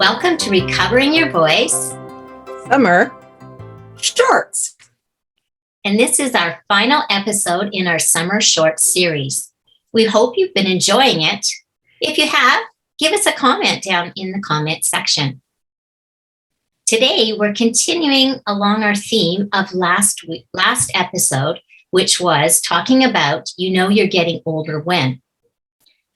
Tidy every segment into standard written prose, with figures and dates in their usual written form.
Welcome to Recovering Your Voice. Summer Shorts. And this is our final episode in our Summer Shorts series. We hope you've been enjoying it. If you have, give us a comment down in the comment section. Today, we're continuing along our theme of last episode, which was talking about, you're getting older when.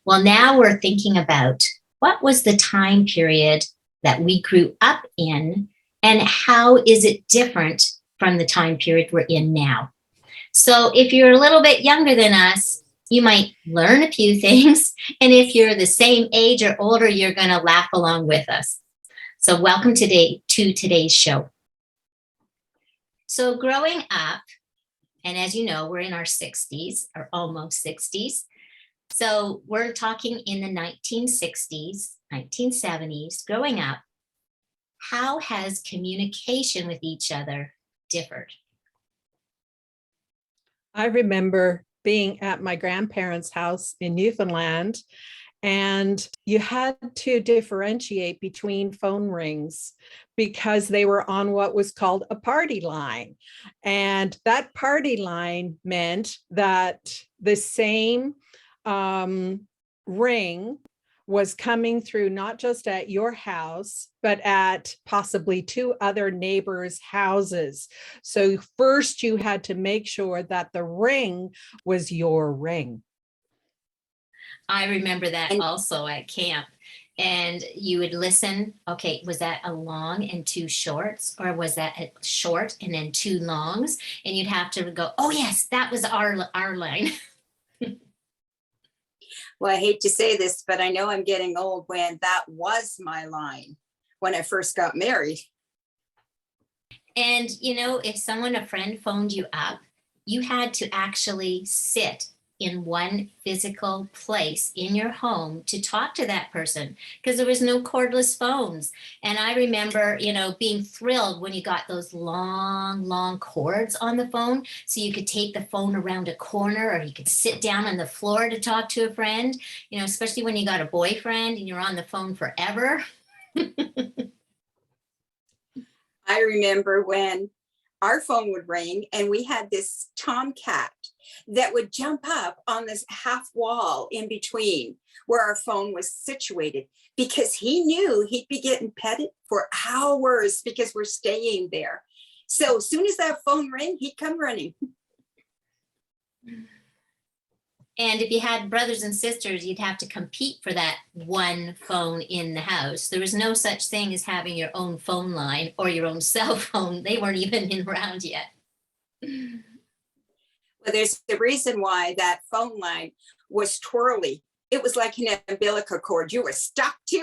Well, now we're thinking about what was the time period that we grew up in and how is it different from the time period we're in now. So if you're a little bit younger than us, you might learn a few things. And if you're the same age or older, you're going to laugh along with us. So welcome to today's show. So growing up, and as you know, we're in our 60s or almost 60s. So we're talking in the 1960s, 1970s, growing up. How has communication with each other differed? I remember being at my grandparents' house in Newfoundland, and you had to differentiate between phone rings because they were on what was called a party line. And that party line meant that the same ring was coming through not just at your house, but at possibly two other neighbors' houses. So first you had to make sure that the ring was your ring. I remember that also at camp. And you would listen, okay, was that a long and two shorts? Or was that a short and then two longs? And you'd have to go, oh yes, that was our line. Well, I hate to say this, but I know I'm getting old when that was my line when I first got married. And, if a friend phoned you up, you had to actually sit in one physical place in your home to talk to that person because there was no cordless phones. And I remember, being thrilled when you got those long cords on the phone so you could take the phone around a corner or you could sit down on the floor to talk to a friend, especially when you got a boyfriend and you're on the phone forever. I remember when our phone would ring and we had this tomcat that would jump up on this half wall in between where our phone was situated because he knew he'd be getting petted for hours because we're staying there. So as soon as that phone rang, he'd come running. And if you had brothers and sisters, you'd have to compete for that one phone in the house. There was no such thing as having your own phone line or your own cell phone. They weren't even around yet. Well, there's the reason why that phone line was twirly. It was like an umbilical cord. You were stuck to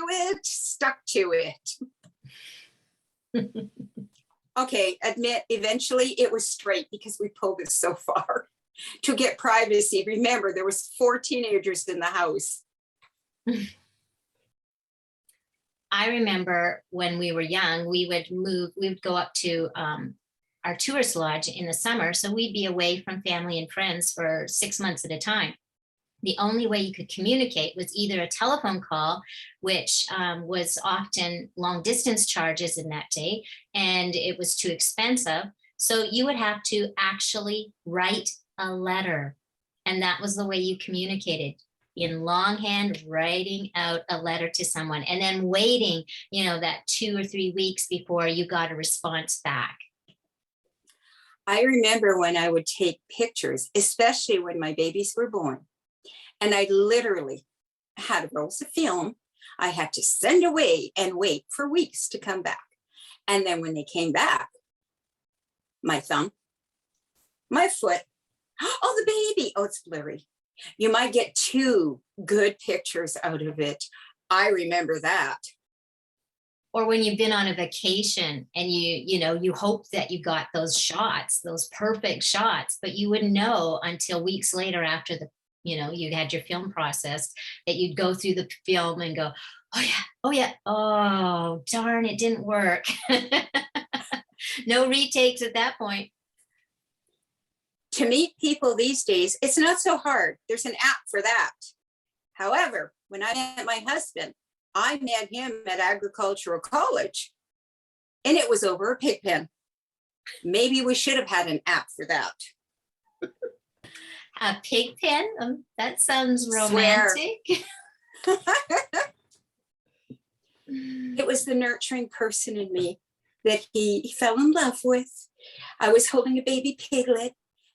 it. Okay, admit eventually it was straight because we pulled it so far. To get privacy. Remember, there was 4 teenagers in the house. I remember when we were young, we would go up to our tourist lodge in the summer. So we'd be away from family and friends for 6 months at a time. The only way you could communicate was either a telephone call, which was often long distance charges in that day, and it was too expensive. So you would have to actually write a letter. And that was the way you communicated, in longhand, writing out a letter to someone and then waiting, that 2 or 3 weeks before you got a response back. I remember when I would take pictures, especially when my babies were born, and I literally had rolls of film I had to send away and wait for weeks to come back. And then when they came back, my thumb, my foot, oh, the baby. Oh, it's blurry. You might get 2 good pictures out of it. I remember that. Or when you've been on a vacation and you hope that you got those shots, those perfect shots, but you wouldn't know until weeks later after you'd had your film processed that you'd go through the film and go, oh yeah, oh darn, it didn't work. No retakes at that point. To meet people these days, it's not so hard. There's an app for that. However, when I met my husband, I met him at agricultural college, and it was over a pig pen. Maybe we should have had an app for that. A pig pen? That sounds Swear. romantic. It was the nurturing person in me that he fell in love with. I was holding a baby piglet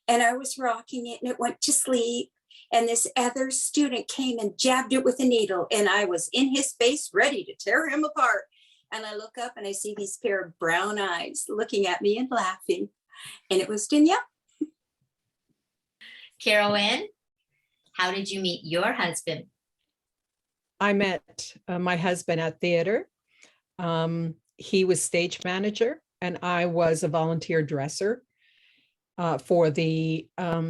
and I was rocking it and it went to sleep. And this other student came and jabbed it with a needle and I was in his face ready to tear him apart. And I look up and I see these pair of brown eyes looking at me and laughing. And it was Danielle. Carol Ann, how did you meet your husband? I met my husband at theater. He was stage manager and I was a volunteer dresser for the,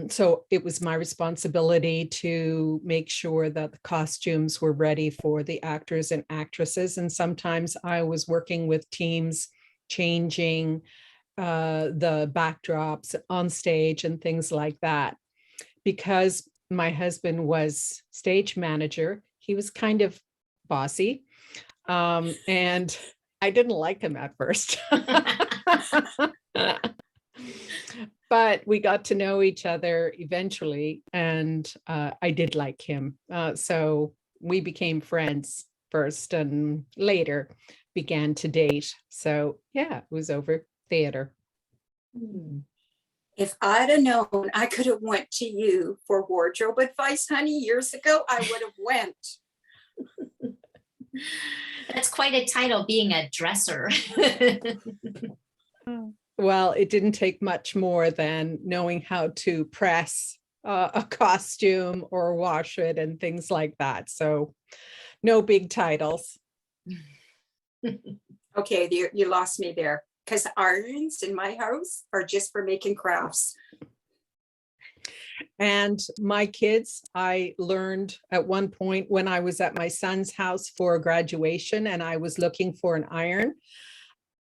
so it was my responsibility to make sure that the costumes were ready for the actors and actresses. And sometimes I was working with teams changing the backdrops on stage and things like that. Because my husband was stage manager, he was kind of bossy. And I didn't like him at first. But we got to know each other eventually, and I did like him. So we became friends first and later began to date. So yeah, it was over theater. If I'd have known I could have went to you for wardrobe advice, honey, years ago, I would have went. That's quite a title, being a dresser. Well, it didn't take much more than knowing how to press a costume or wash it and things like that. So no big titles. Okay, you lost me there. Because irons in my house are just for making crafts. And my kids, I learned at one point when I was at my son's house for graduation and I was looking for an iron,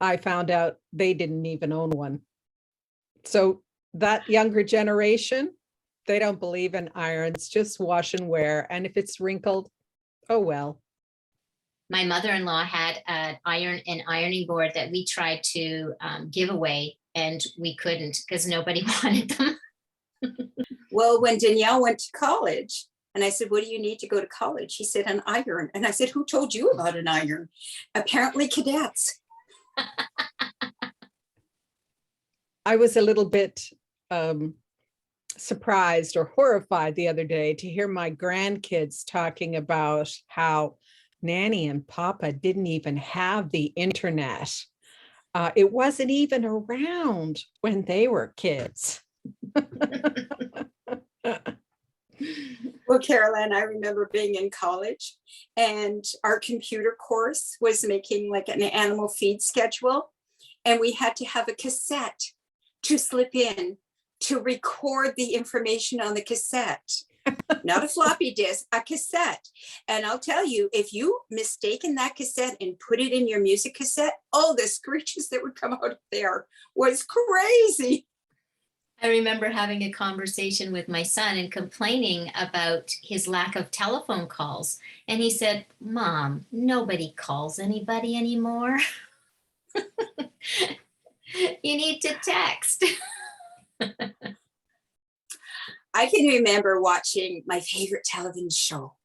I found out they didn't even own one. So that younger generation, they don't believe in irons, just wash and wear. And if it's wrinkled, oh well. My mother-in-law had an ironing board that we tried to give away, and we couldn't because nobody wanted them. Well, when Danielle went to college, and I said, what do you need to go to college? He said, an iron. And I said, who told you about an iron? Apparently cadets. I was a little bit surprised or horrified the other day to hear my grandkids talking about how Nanny and Papa didn't even have the internet. It wasn't even around when they were kids. Well, Carolyn, I remember being in college and our computer course was making like an animal feed schedule. And we had to have a cassette to slip in to record the information on the cassette. Not a floppy disk, a cassette. And I'll tell you, if you mistaken that cassette and put it in your music cassette, oh, the screeches that would come out of there was crazy. I remember having a conversation with my son and complaining about his lack of telephone calls. And he said, Mom, nobody calls anybody anymore. You need to text. I can remember watching my favorite television show.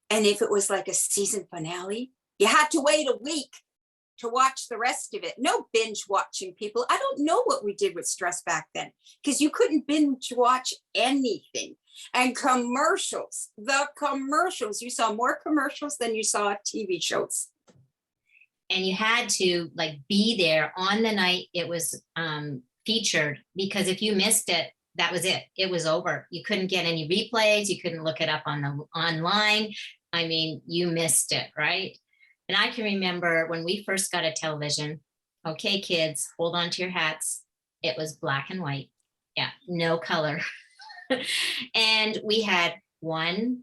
And if it was like a season finale, you had to wait a week to watch the rest of it. No binge watching, people. I don't know what we did with stress back then because you couldn't binge watch anything. And commercials, you saw more commercials than you saw TV shows. And you had to like be there on the night it was featured, because if you missed it, that was it. It was over. You couldn't get any replays. You couldn't look it up online. I mean, you missed it, right? And I can remember when we first got a television, okay, kids, hold on to your hats. It was black and white. Yeah, no color. And we had one,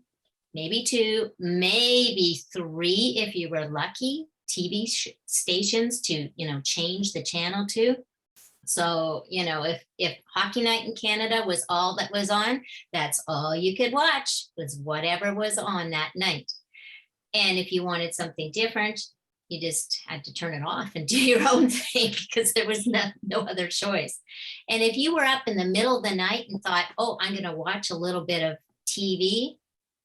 maybe two, maybe three, if you were lucky, TV stations to, change the channel to. So, if Hockey Night in Canada was all that was on, that's all you could watch, was whatever was on that night. And if you wanted something different, you just had to turn it off and do your own thing because there was no other choice. And if you were up in the middle of the night and thought, oh, I'm going to watch a little bit of TV,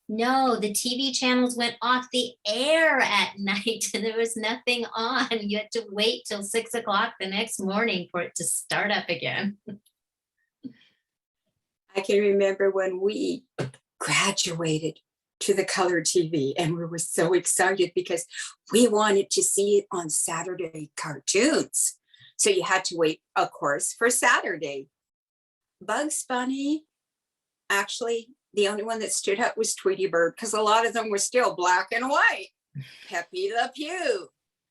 no, the TV channels went off the air at night and there was nothing on. You had to wait till 6 o'clock the next morning for it to start up again. I can remember when we graduated to the color TV and we were so excited because we wanted to see it on Saturday cartoons. So you had to wait, of course, for Saturday. Bugs Bunny, actually, the only one that stood up was Tweety Bird because a lot of them were still black and white. Pepe Le Pew,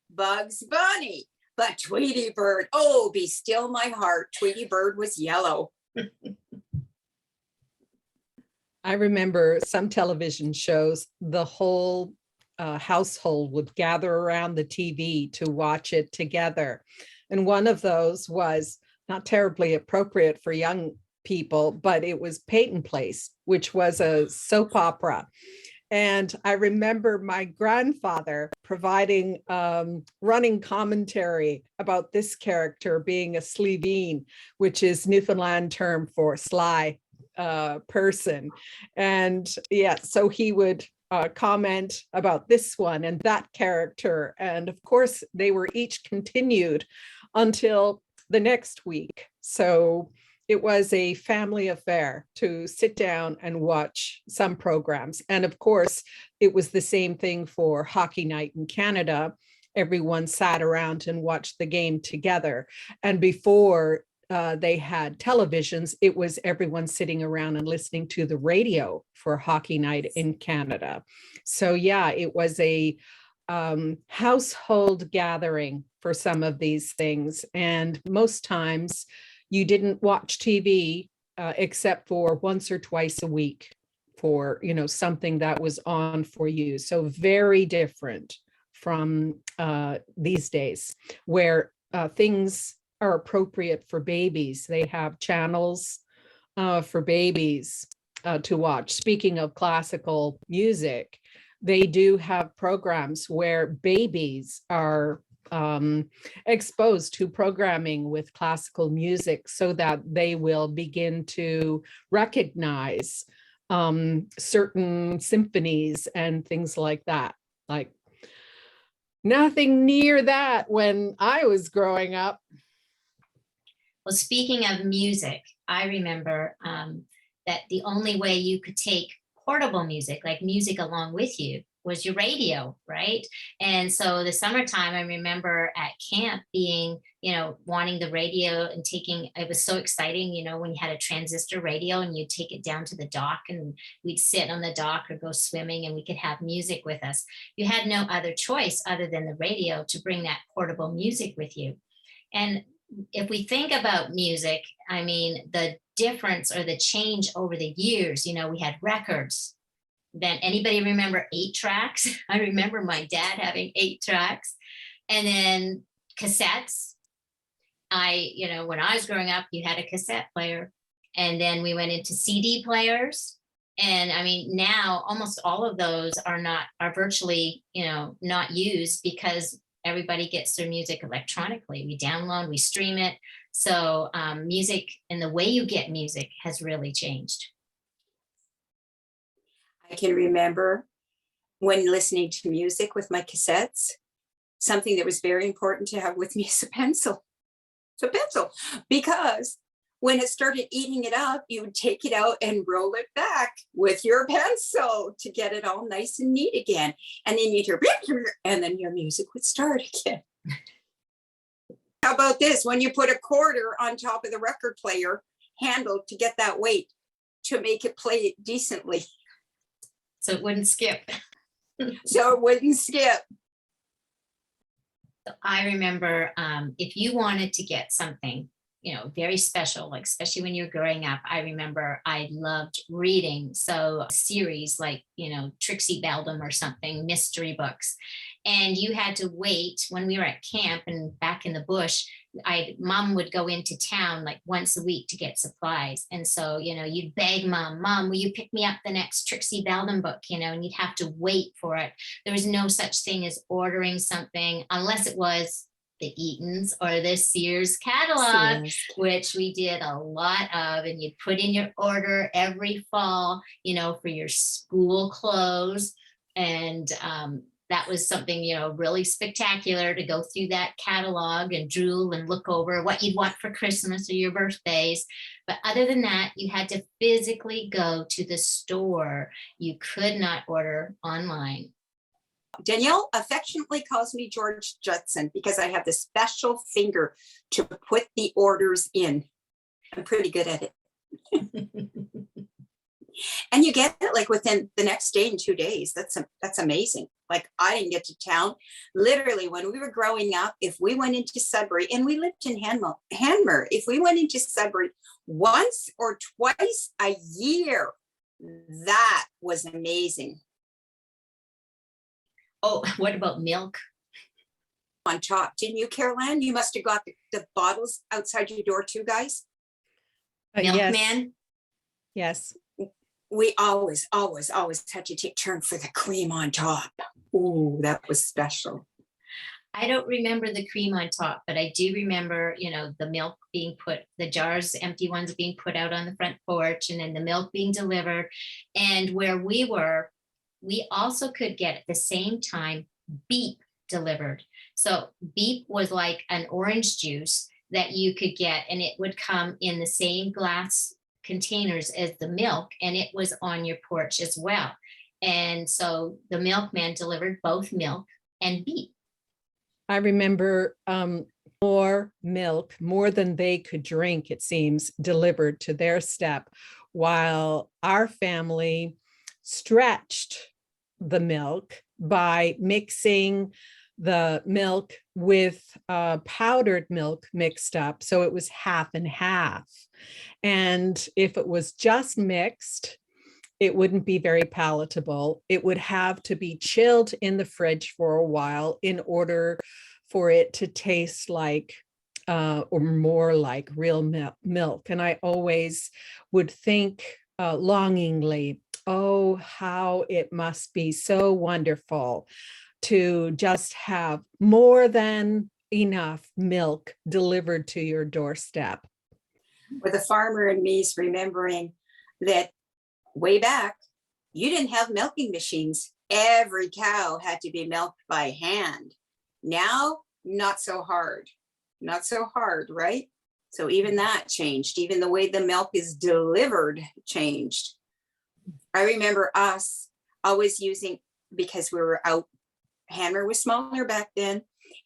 Bugs Bunny, but Tweety Bird, oh, be still my heart. Tweety Bird was yellow. I remember some television shows, the whole household would gather around the TV to watch it together. And one of those was not terribly appropriate for young people, but it was Peyton Place, which was a soap opera. And I remember my grandfather providing running commentary about this character being a Sleveen, which is Newfoundland term for sly person. And yeah, so he would comment about this one and that character. And of course, they were each continued until the next week. So it was a family affair to sit down and watch some programs. And of course, it was the same thing for hockey night in Canada. Everyone sat around and watched the game together. And before they had televisions, it was everyone sitting around and listening to the radio for hockey night in Canada. So yeah, it was a household gathering for some of these things. And most times you didn't watch TV except for once or twice a week for, you know, something that was on for you. So very different from these days where things are appropriate for babies. They have channels for babies to watch. Speaking of classical music, they do have programs where babies are exposed to programming with classical music so that they will begin to recognize certain symphonies and things like that. Like nothing near that when I was growing up. Well, speaking of music, I remember that the only way you could take portable music, like music along with you, was your radio, right? And so the summertime, I remember at camp being, you know, wanting the radio and taking, it was so exciting, you know, when you had a transistor radio and you'd take it down to the dock and we'd sit on the dock or go swimming and we could have music with us. You had no other choice other than the radio to bring that portable music with you. And if we think about music, I mean, the difference or the change over the years, you know, we had records. Then anybody remember 8 tracks? I remember my dad having 8 tracks. And then cassettes. You know, when I was growing up, you had a cassette player. And then we went into CD players. And I mean, now almost all of those are virtually, you know, not used because everybody gets their music electronically. We download, we stream it. So music and the way you get music has really changed. I can remember when listening to music with my cassettes, something that was very important to have with me is a pencil. It's a pencil, because when it started eating it up, you would take it out and roll it back with your pencil to get it all nice and neat again. And then you'd hear, and then your music would start again. How about this? When you put a quarter on top of the record player handle to get that weight to make it play it decently. So it wouldn't skip. So it wouldn't skip. So I remember if you wanted to get something, you know, very special, like especially when you're growing up, I remember I loved reading. So series like, you know, Trixie Beldam or something, mystery books. And you had to wait when we were at camp and back in the bush, mom would go into town like once a week to get supplies. And so, you'd beg mom, will you pick me up the next Trixie Belden book, and you'd have to wait for it. There was no such thing as ordering something unless it was the Eatons or the Sears catalog, Sears. which we did a lot of, and you'd put in your order every fall, for your school clothes. And that was something, really spectacular to go through that catalog and drool and look over what you'd want for Christmas or your birthdays. But other than that, you had to physically go to the store. You could not order online. Danielle affectionately calls me George Judson because I have the special finger to put the orders in. I'm pretty good at it. And you get it like within the next day and 2 days. That's amazing. Like I didn't get to town. Literally, when we were growing up, if we went into Sudbury, and we lived in Hanmer, if we went into Sudbury once or twice a year, that was amazing. Oh, what about milk? On top, didn't you, Caroline? You must have got the bottles outside your door too, guys. Milkman? Yes. We always had to take turn for the cream on top. Ooh, that was special. I don't remember the cream on top, but I do remember, the milk being the jars, empty ones being put out on the front porch, and then the milk being delivered. And where we were, we also could get at the same time beep delivered. So beep was like an orange juice that you could get, and it would come in the same glass containers as the milk, and it was on your porch as well. And so the milkman delivered both milk and beep. I remember more milk, more than they could drink, it seems, delivered to their step, while our family stretched the milk by mixing the milk with powdered milk mixed up. So it was half and half. And if it was just mixed, it wouldn't be very palatable. It would have to be chilled in the fridge for a while in order for it to taste like or more like real milk. And I always would think longingly, oh, how it must be so wonderful to just have more than enough milk delivered to your doorstep. With the farmer and me's remembering that way back, you didn't have milking machines. Every cow had to be milked by hand. Now, not so hard, right? So even that changed. Even the way the milk is delivered changed. I remember us always using, because we were out, Hanmer was smaller back then,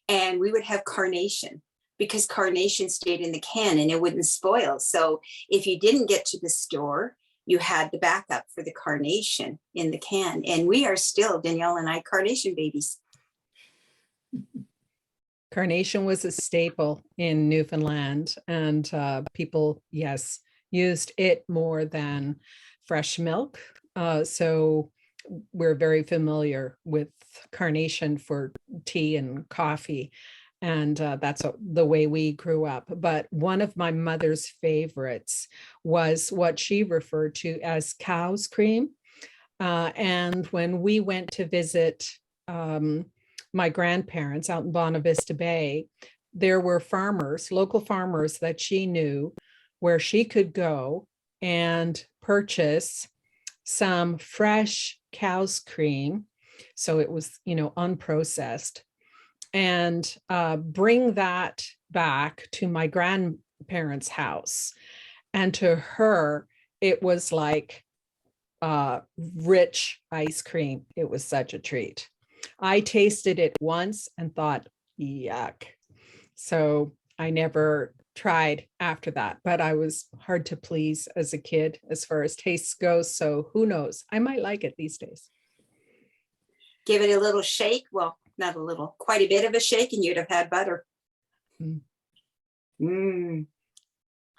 and we would have carnation, because carnation stayed in the can and it wouldn't spoil. So if you didn't get to the store, you had the backup for the carnation in the can. And we are still, Danielle and I, carnation babies. Carnation was a staple in Newfoundland, and people, yes, used it more than fresh milk. So we're very familiar with carnation for tea and coffee. And that's the way we grew up. But one of my mother's favorites was what she referred to as cow's cream. And when we went to visit my grandparents out in Bonavista Bay, there were farmers, local farmers that she knew, where she could go and purchase some fresh cow's cream. So it was, unprocessed, and bring that back to my grandparents' house. And to her, it was like rich ice cream. It was such a treat. I tasted it once and thought, yuck. So I never tried after that, but I was hard to please as a kid as far as tastes goes. So who knows? I might like it these days. Give it a little shake. Well, not a little, quite a bit of a shake, and you'd have had butter. I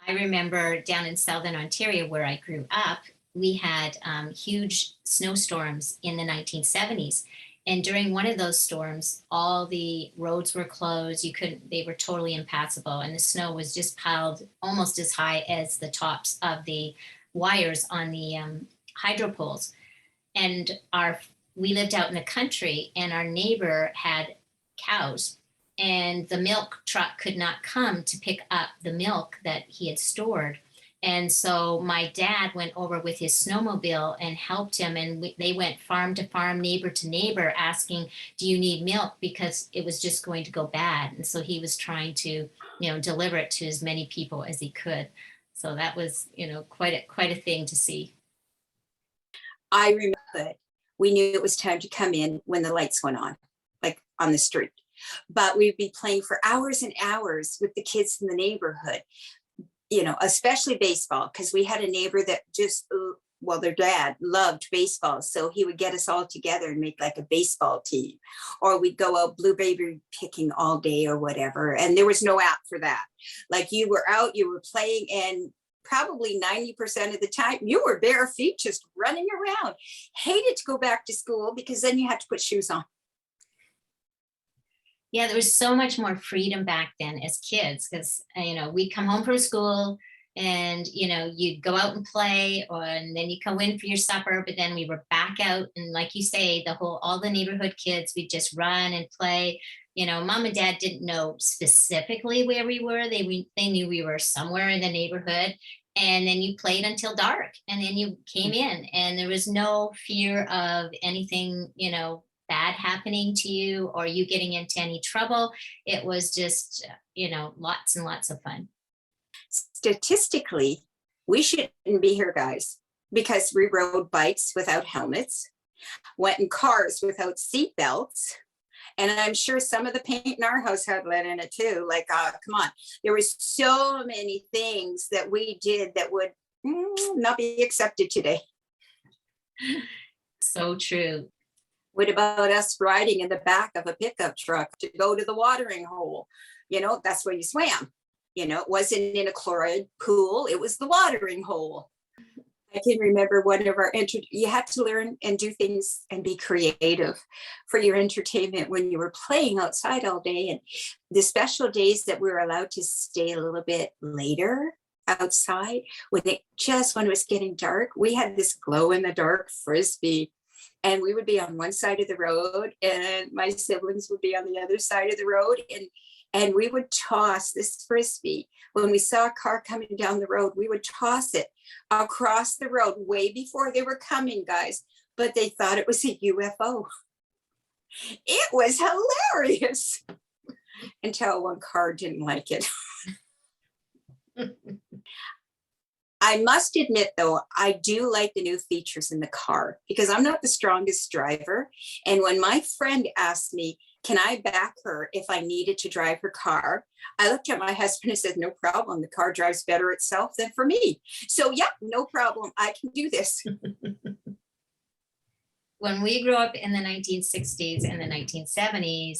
remember down in Southern Ontario, where I grew up, we had huge snowstorms in the 1970s. And during one of those storms, all the roads were closed. They were totally impassable. And the snow was just piled almost as high as the tops of the wires on the hydro poles. And we lived out in the country, and our neighbor had cows, and the milk truck could not come to pick up the milk that he had stored. And so my dad went over with his snowmobile and helped him. And they went farm to farm, neighbor to neighbor, asking, do you need milk? Because it was just going to go bad. And so he was trying to, deliver it to as many people as he could. So that was, quite a thing to see. I remember we knew it was time to come in when the lights went on, like on the street. But we'd be playing for hours and hours with the kids in the neighborhood, especially baseball, because we had a neighbor that their dad loved baseball. So he would get us all together and make like a baseball team, or we'd go out blueberry picking all day or whatever. And there was no app for that. Like, you were out, you were playing, and probably 90% of the time you were bare feet just running around. Hated to go back to school because then you had to put shoes on. Yeah, there was so much more freedom back then as kids, because, we'd come home from school and, you'd go out and play, and then you come in for your supper, but then we were back out. And like you say, all the neighborhood kids, we'd just run and play. Mom and dad didn't know specifically where we were. They knew we were somewhere in the neighborhood. And then you played until dark, and then you came in, and there was no fear of anything, bad happening to you or you getting into any trouble. It was just, lots and lots of fun. Statistically, we shouldn't be here, guys, because we rode bikes without helmets, went in cars without seat belts. And I'm sure some of the paint in our house had lead in it too. Like, come on. There was so many things that we did that would not be accepted today. So true. What about us riding in the back of a pickup truck to go to the watering hole? That's where you swam. It wasn't in a chloride pool. It was the watering hole. I can remember one of you had to learn and do things and be creative for your entertainment when you were playing outside all day. And the special days that we were allowed to stay a little bit later outside, when it was getting dark, we had this glow in the dark Frisbee. And we would be on one side of the road, and my siblings would be on the other side of the road. And we would toss this Frisbee. When we saw a car coming down the road, we would toss it across the road way before they were coming, guys. But they thought it was a UFO. It was hilarious until one car didn't like it. I must admit, though, I do like the new features in the car because I'm not the strongest driver. And when my friend asked me, can I back her if I needed to drive her car? I looked at my husband and said, no problem. The car drives better itself than for me. So yeah, no problem. I can do this. When we grew up in the 1960s and the 1970s,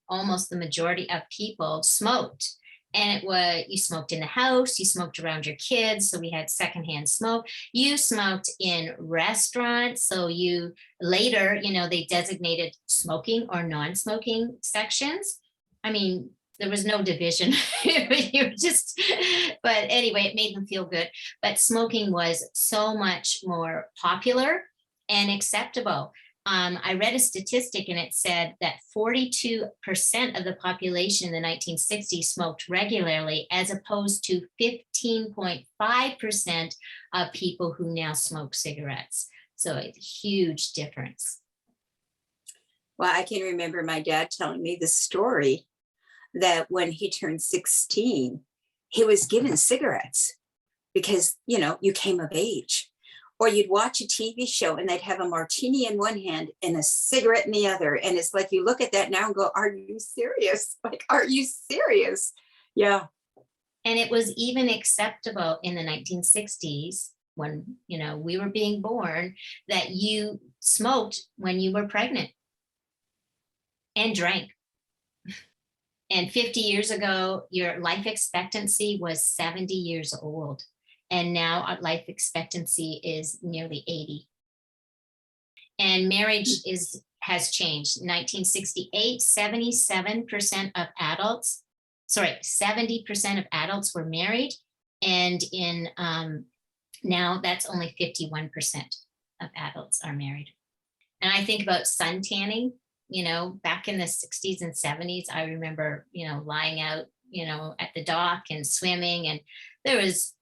almost the majority of people smoked. And you smoked in the house, you smoked around your kids. So we had secondhand smoke. You smoked in restaurants. So later, they designated smoking or non-smoking sections. There was no division. But anyway, it made them feel good. But smoking was so much more popular and acceptable. I read a statistic, and it said that 42% of the population in the 1960s smoked regularly, as opposed to 15.5% of people who now smoke cigarettes. So it's a huge difference. Well, I can remember my dad telling me the story that when he turned 16, he was given cigarettes because, you came of age. Or you'd watch a TV show and they'd have a martini in one hand and a cigarette in the other. And it's like, you look at that now and go, are you serious? Like, are you serious? Yeah. And it was even acceptable in the 1960s when, we were being born, that you smoked when you were pregnant and drank. And 50 years ago, your life expectancy was 70 years old. And now our life expectancy is nearly 80. And marriage has changed. 1968, 70% of adults were married. And in now that's only 51% of adults are married. And I think about sun tanning, back in the 60s and 70s, I remember, lying out, at the dock and swimming, and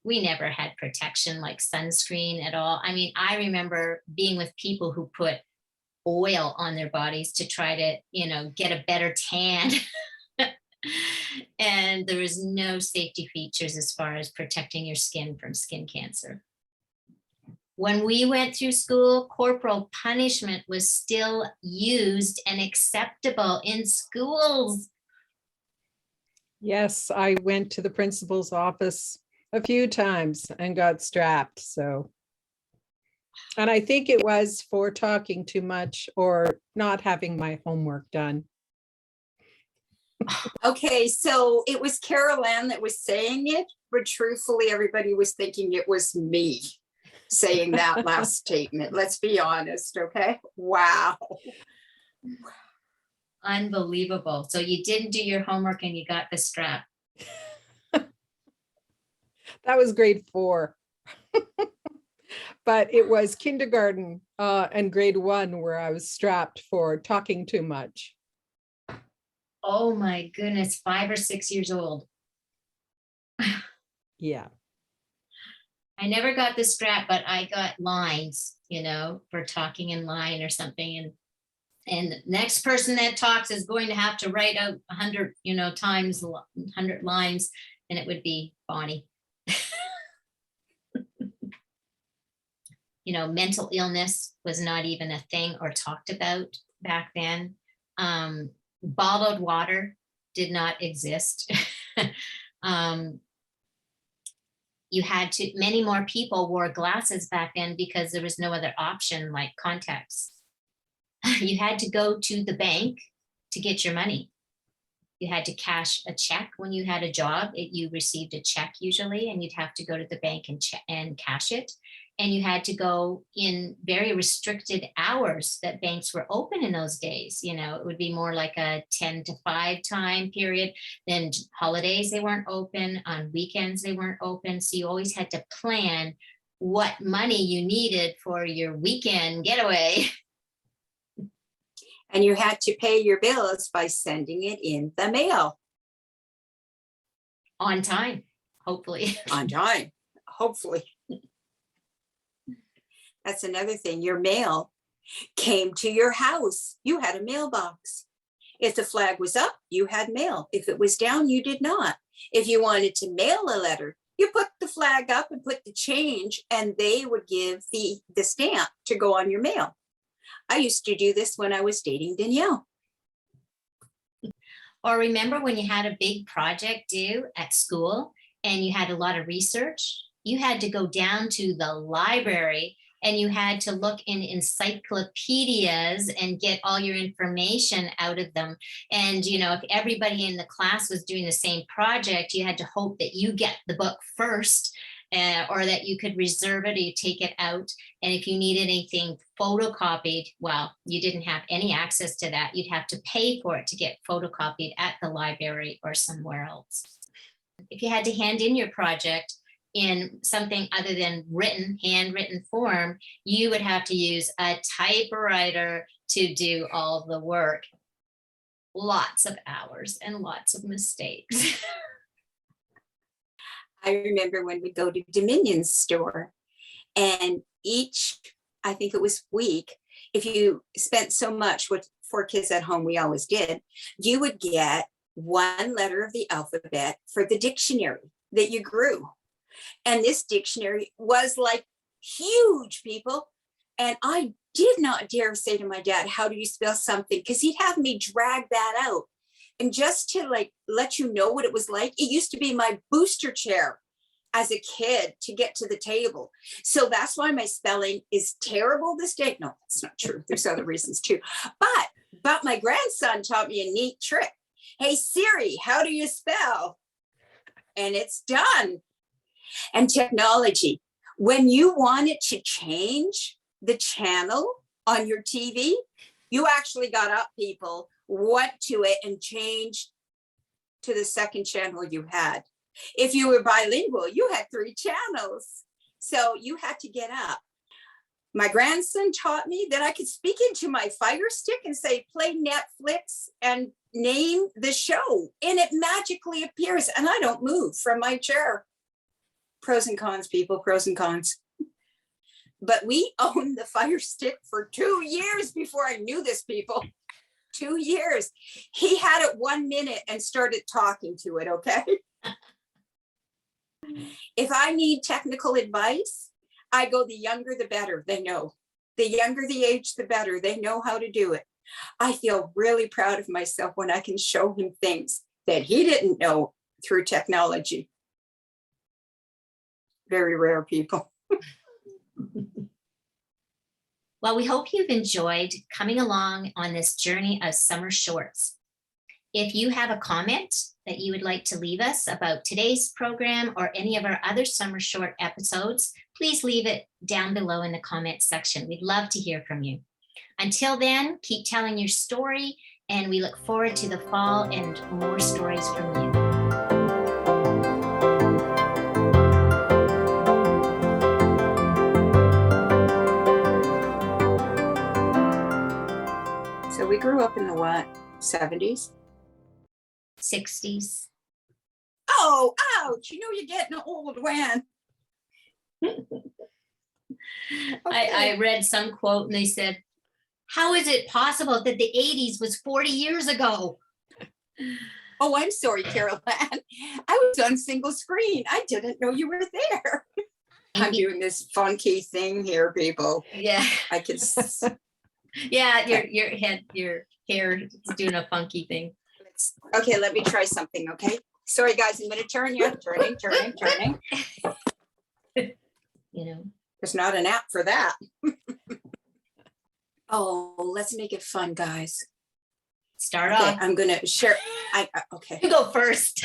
we never had protection like sunscreen at all. I mean, I remember being with people who put oil on their bodies to try to, get a better tan. And there was no safety features as far as protecting your skin from skin cancer. When we went through school, corporal punishment was still used and acceptable in schools. Yes, I went to the principal's office a few times and got strapped. And I think it was for talking too much or not having my homework done. Okay, so it was Carol Ann that was saying it, but truthfully, everybody was thinking it was me saying that last statement. Let's be honest, okay? Wow. Unbelievable. So you didn't do your homework and you got the strap. That was grade 4. But it was kindergarten and grade 1 where I was strapped for talking too much. Oh my goodness, 5 or 6 years old. Yeah. I never got the strap, but I got lines, for talking in line or something. And the next person that talks is going to have to write out 100, times 100 lines, and it would be Bonnie. Mental illness was not even a thing or talked about back then. Bottled water did not exist. Many more people wore glasses back then because there was no other option like contacts. You had to go to the bank to get your money. You had to cash a check when you had a job. You received a check usually, and you'd have to go to the bank and cash it. And you had to go in very restricted hours that banks were open in those days. It would be more like a 10 to 5 time period. Then holidays, they weren't open. On weekends, they weren't open. So you always had to plan what money you needed for your weekend getaway. And you had to pay your bills by sending it in the mail. On time, hopefully. On time, hopefully. That's another thing. Your mail came to your house. You had a mailbox. If the flag was up, you had mail. If it was down, you did not. If you wanted to mail a letter, you put the flag up and put the change, and they would give the stamp to go on your mail. I used to do this when I was dating Danielle. Or remember when you had a big project due at school and you had a lot of research? You had to go down to the library and you had to look in encyclopedias and get all your information out of them. And, if everybody in the class was doing the same project, you had to hope that you get the book first, or that you could reserve it or you take it out. And if you needed anything photocopied, well, you didn't have any access to that. You'd have to pay for it to get photocopied at the library or somewhere else. If you had to hand in your project in something other than handwritten form, you would have to use a typewriter to do all the work. Lots of hours and lots of mistakes. I remember when we go to Dominion's store, and I think it was week, if you spent so much with 4 kids at home, we always did, you would get 1 letter of the alphabet for the dictionary that you grew. And this dictionary was like huge, people. And I did not dare say to my dad, how do you spell something? Because he'd have me drag that out. And just to let you know what it was like, it used to be my booster chair as a kid to get to the table. So that's why my spelling is terrible this day. No, that's not true. There's other reasons too. But my grandson taught me a neat trick. Hey, Siri, how do you spell? And it's done. And technology, when you wanted to change the channel on your TV, You actually got up, people, went to it and changed to the second channel you had. If you were bilingual, you had 3 channels. So you had to get up. My grandson taught me that I could speak into my Fire Stick and say, play Netflix and name the show. And it magically appears and I don't move from my chair. Pros and cons, people, pros and cons. But we owned the Fire Stick for 2 years before I knew this, people. 2 years. He had it 1 minute and started talking to it, okay? If I need technical advice, I go the younger, the better. They know. The younger the age, the better. They know how to do it. I feel really proud of myself when I can show him things that he didn't know through technology. Very rare, people. Well, we hope you've enjoyed coming along on this journey of summer shorts. If you have a comment that you would like to leave us about today's program or any of our other summer short episodes, please leave it down below in the comment section. We'd love to hear from you. Until then, keep telling your story, and we look forward to the fall and more stories from you. So we grew up in the what? 70s? 60s. Oh, ouch. You know you're getting old when. I read some quote and they said, how is it possible that the 80s was 40 years ago? Oh, I'm sorry, Carol Ann. I was on single screen. I didn't know you were there. I'm doing this funky thing here, people. Yeah. I can. Yeah, your hair is doing a funky thing. Okay, let me try something, okay? Sorry, guys, I'm going to turn you. Turning. You know. There's not an app for that. Oh, let's make it fun, guys. Start Okay, off. I'm going to share. Okay. You go first.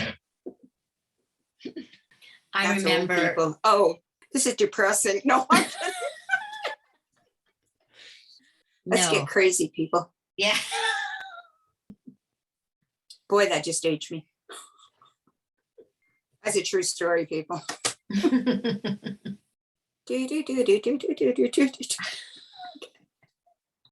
I That's old remember. people. Oh, this is depressing. No, I'm kidding. Let's No. get crazy, people. Yeah. Boy, that just aged me. That's a true story, people. Do, do, do, do, do, do, do, do, do.